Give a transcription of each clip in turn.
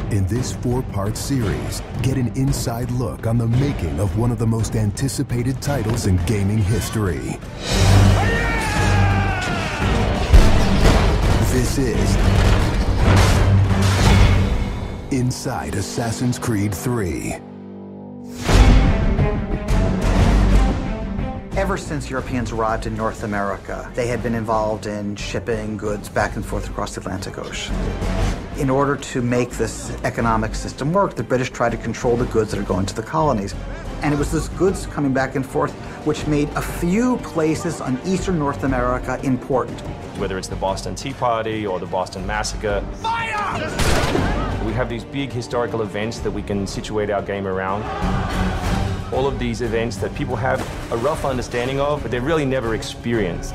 In this 4-part series, get an inside look on the making of one of the most anticipated titles in gaming history. This is Inside Assassin's Creed 3. Ever since Europeans arrived in North America, they had been involved in shipping goods back and forth across the Atlantic Ocean. In order to make this economic system work, the British tried to control the goods that are going to the colonies. And it was those goods coming back and forth which made a few places on eastern North America important. Whether it's the Boston Tea Party or the Boston Massacre. Fire! We have these big historical events that we can situate our game around. All of these events that people have a rough understanding of, but they've really never experienced.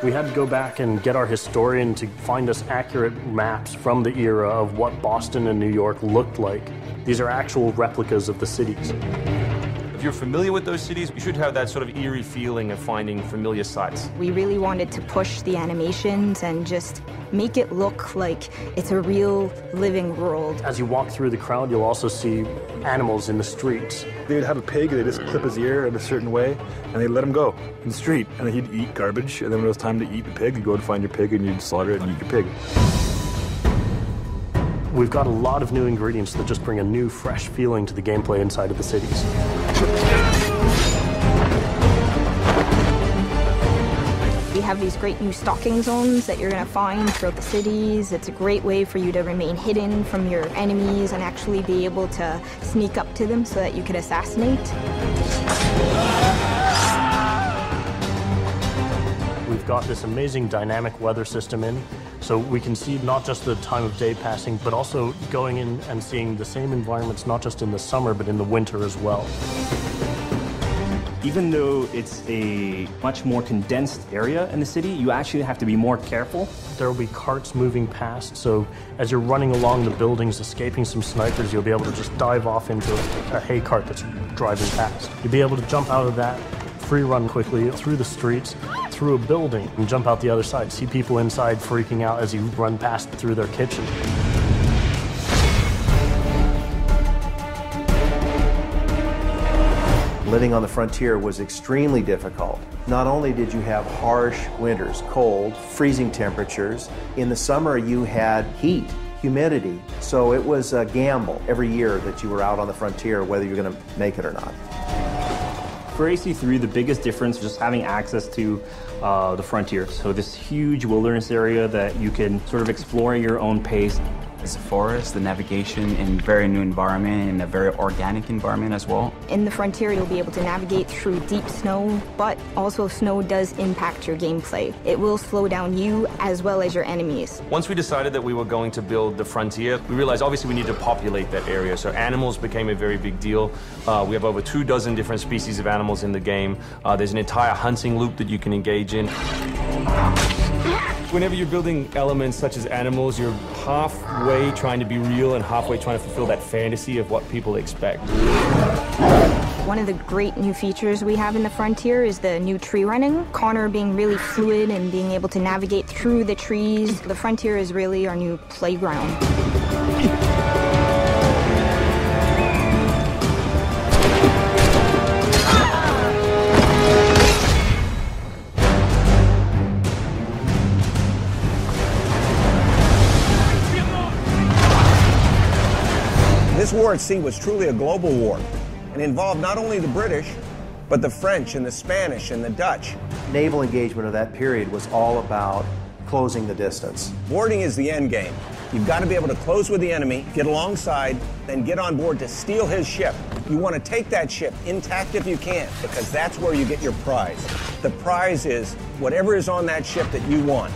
We had to go back and get our historian to find us accurate maps from the era of what Boston and New York looked like. These are actual replicas of the cities. If you're familiar with those cities, you should have that sort of eerie feeling of finding familiar sights. We really wanted to push the animations and just make it look like it's a real living world. As you walk through the crowd, you'll also see animals in the streets. They'd have a pig, they'd just clip his ear in a certain way, and they'd let him go in the street. And then he'd eat garbage, and then when it was time to eat the pig, you'd go and find your pig, and you'd slaughter it and eat your pig. We've got a lot of new ingredients that just bring a new, fresh feeling to the gameplay inside of the cities. We have these great new stalking zones that you're going to find throughout the cities. It's a great way for you to remain hidden from your enemies and actually be able to sneak up to them so that you can assassinate. We've got this amazing dynamic weather system in, so we can see not just the time of day passing, but also going in and seeing the same environments, not just in the summer, but in the winter as well. Even though it's a much more condensed area in the city, you actually have to be more careful. There will be carts moving past, so as you're running along the buildings, escaping some snipers, you'll be able to just dive off into a hay cart that's driving past. You'll be able to jump out of that, free run quickly through the streets, through a building, and jump out the other side. See people inside freaking out as you run past through their kitchen. Living on the frontier was extremely difficult. Not only did you have harsh winters, cold, freezing temperatures, in the summer you had heat, humidity, so it was a gamble every year that you were out on the frontier whether you're going to make it or not. For AC3, the biggest difference is just having access to the frontier. So this huge wilderness area that you can sort of explore at your own pace. It's a forest, the navigation in a very new environment, and a very organic environment as well. In the frontier, you'll be able to navigate through deep snow, but also snow does impact your gameplay. It will slow down you as well as your enemies. Once we decided that we were going to build the frontier, we realized obviously we need to populate that area. So animals became a very big deal. We have over 24 different species of animals in the game. There's an entire hunting loop that you can engage in. Whenever you're building elements such as animals, you're halfway trying to be real and halfway trying to fulfill that fantasy of what people expect. One of the great new features we have in the frontier is the new tree running. Connor being really fluid and being able to navigate through the trees. The frontier is really our new playground. This war at sea was truly a global war and involved not only the British, but the French and the Spanish and the Dutch. Naval engagement of that period was all about closing the distance. Boarding is the end game. You've got to be able to close with the enemy, get alongside, then get on board to steal his ship. You want to take that ship intact if you can, because that's where you get your prize. The prize is whatever is on that ship that you want.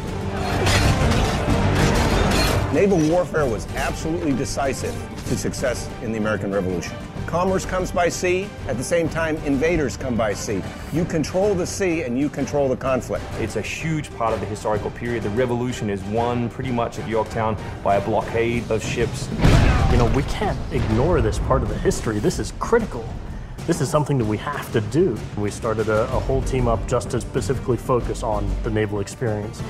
Naval warfare was absolutely decisive to success in the American Revolution. Commerce comes by sea, at the same time invaders come by sea. You control the sea and you control the conflict. It's a huge part of the historical period. The Revolution is won pretty much at Yorktown by a blockade of ships. You know, we can't ignore this part of the history. This is critical. this is something that we have to do. We started a whole team up just to specifically focus on the naval experience.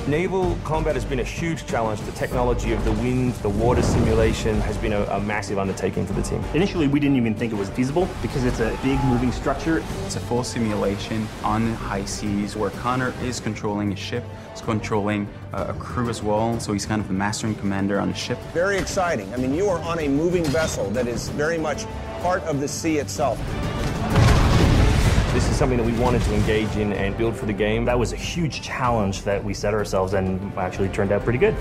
Naval combat has been a huge challenge. The technology of the wind, the water simulation has been a massive undertaking for the team. Initially, we didn't even think it was feasible because it's a big moving structure. It's a full simulation on high seas where Connor is controlling a ship, he's controlling a crew as well, so he's kind of the master and commander on the ship. Very exciting. I mean, you are on a moving vessel that is very much part of the sea itself. This is something that we wanted to engage in and build for the game. That was a huge challenge that we set ourselves and actually turned out pretty good.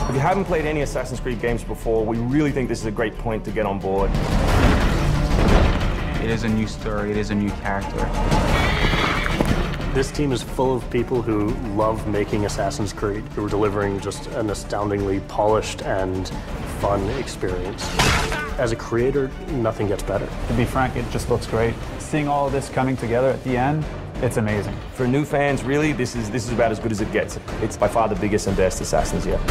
If you haven't played any Assassin's Creed games before, we really think this is a great point to get on board. It is a new story, it is a new character. This team is full of people who love making Assassin's Creed, who are delivering just an astoundingly polished and fun experience. As a creator, nothing gets better. To be frank, it just looks great. Seeing all of this coming together at the end, it's amazing. For new fans, really, this is about as good as it gets. It's by far the biggest and best Assassins yet.